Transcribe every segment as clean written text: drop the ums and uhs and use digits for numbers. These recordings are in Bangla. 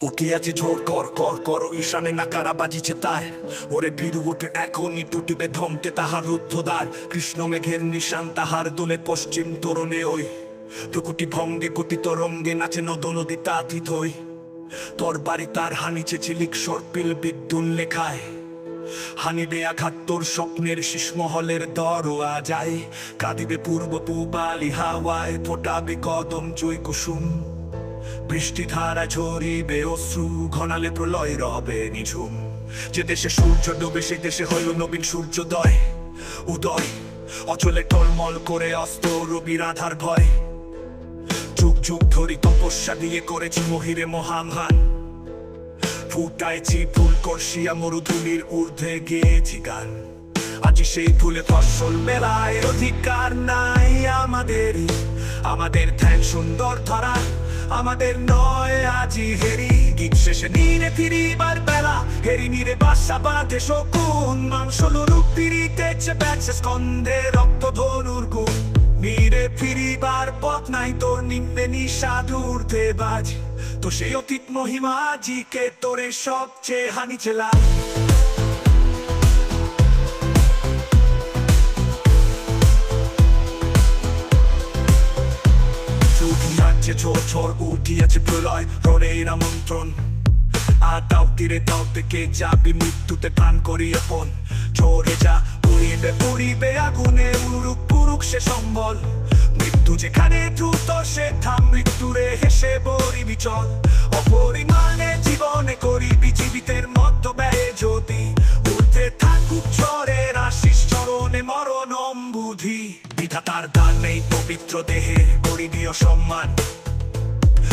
উঠে আছে ঝোর কর কর কর ঈশানে নাকারা বাজিছে তাই ওরে বীর উঠে এখনই টুটিবে ধমতে তাহার রুদ্ধদ্বার কৃষ্ণ মেঘের নিশান তাহার দোলে পশ্চিম তরুণে ওই প্রকুটি ভঙ্গে কোটি তরঙ্গে নাচে নদ নদী তাথিত হই তোর বাড়ি তার হানিছে ঝিলিক সর্পিল বিদ্যুৎ লেখায় হানিবে আঘাত তোর স্বপ্নের শীষমহলের দরোয়া যায় কাঁদিবে পূর্ব পূবালি হাওয়ায় ফোটাবে কদম জয় কুসুম বৃষ্টি ধারা ঝরিবে অশ্রু ঘনালে প্রলয় রবে নিঝুম যে দেশে সূর্য ডুবে সেই দেশে হইল নবীন সূর্যোদয় উদয় অচলে টলমল করে অস্ত রবির আধার ভয় যুগ যুগ ধরি তপস্যা দিয়ে করেছি মহিরে মহামান ফুটাইছি ফুল কষিয়া মরুধুলির ঊর্ধ্বে গেয়েছি গান আজি সেই ফুলে ফসল মেলায় অধিকার নাই আমাদের আমাদের ধ্যান সুন্দর ধরা আমাদের নয় আজি হেরি গীত শেষে নিরে ফিরিবার বেলা হেরি নিরে বাসা বাঁধে শকুন মাংস লুরুপ পিড়িতেছে ব্যাচে স্কন্ধে রক্ত ধনুর গুণ নিরে ফিরিবার পথ নাই তোর নিম্নে নিষাদ ঊর্ধ্বে বাজ তো সেই অতীত মহিমা জিকে তোরে সবচেয়ে হানিছে লাভ ঝোর ঝোর উঠিয়াছে প্রলয় রণের আমন্ত্রণ আর দাও তীরে দাও থেকে যাবি মৃত্যুতে প্রাণ করিয়া পণ ঝরে যা উড়িবে উড়িবে আগুনে উড়ুক পুরুক সে সম্বল মৃত্যু যেখানে দ্রুত সেথা মৃত্যুরে হেসে বরিবি চল অপরিমাণে জীবনে করিবি জীবিতের মধ্য ব্যয়ে যদি উঠতে থাকুক ঝড়ের আশিস চরণে মরণ অম্বুধি বিধাতার দান নেই পবিত্র দেহে করিবি অসম্মান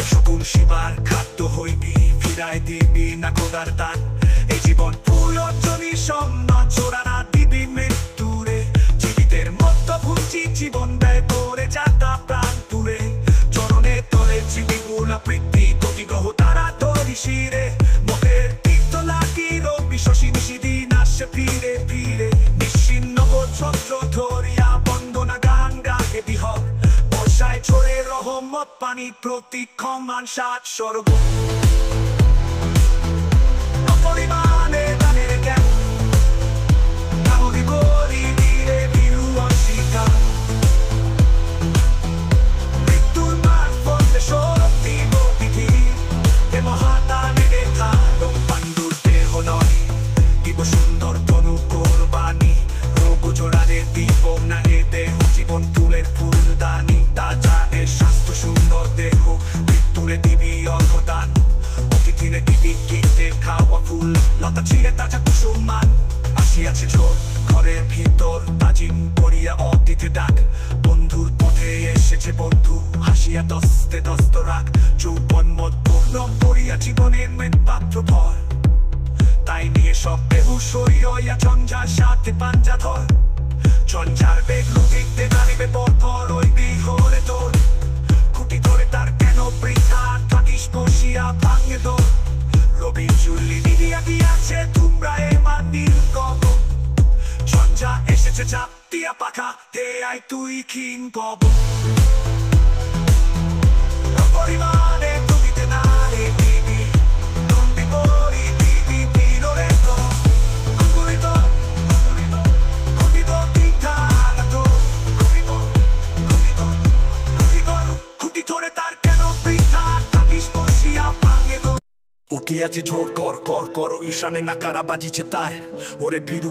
শকুন শিবার খাদ্য হইবি ফিরাই দিবি না খোদার দান এই জীবন ফুল অর্জনী সম্ন চোরানা দিবি মৃত্যুরে জীবিতের মধ্য ভুলছি জীবন ব্যয় করে যাতা প্রাণ তুলে চরণে তলে জীবি গুলা বৃত্তি কোটি গ্রহ তারা ধরি শিরে মুখের তীর্থ লাগি রবি শশী নিশিদিন আসে ফিরে ফিরে নিশ্চিন্ন ছত্র ধরিয়া বন্দনা গান গাহে বিহব বর্ষায় ঝরে রহমত পানি প্রতিক্ষমান সাত স্বর্গ অপরিমাণে দানের জ্ঞান নাগরিক বলি ধীরে বিরু অস্বীকার মৃত্যুর মারফতে শক্তি বিধি এ মহাদানে দেখা লোক পাণ্ডুর দেহ নয় দিব সুন্দর তনু কোরবানি রোগ জোড়ারে দিব না এ দেহ জীবন তুলের ফুলদানি তা জানে স্বাস্থ্য সুন্দর দেহ মৃত্যুরে দিবি অবদান অতিথিরে দিবি কীর্তে খাওয়া ফুল লতা ছিঁড়ে তাজা কুসুমান আসিয়াছে ঝোর ঘরের ভিতর তাজিম করিয়া অতিথি ডাক বন্ধুর পথে এসেছে বন্ধু হাসিয়া দস্তে দস্ত রাখ যৌবন মদপূর্ণ করিয়া জীবনের মেন পাত্র ভর তাই নিয়ে সব বেহুশ হইয়া ঝঞ্ঝার সাথে পাঞ্জা ধর ঝঞ্ঝার বেগ লুকিতে দাঁড়িবে পর ওই বিহরে তোর খুঁটি ধরে তার কেন বৃথা থাকিস বসিয়া ভাঙে দোর রবি চুল্লি দিদিয়া দিয়াছে তোমরা এ মানির গগন ঝঞ্ঝা এসেছে চাপ দিয়া পাখা হে আই তুই কিং গব অপরিমাণে তুমিতে না রে দিবি তুমি বলি দিবি বিররে তো কুকুরিত কুকুরিত তিনটা তো কুকুরিত কুকুরিত কুকুরিত খুঁটি ধরে তার কেন বৃথা থাকিস বসিয়া ভাঙে দোর উঠে আছে ঝোর কর কর কর ঈশানে নাকারা বাজিছে তাই ওরে বীর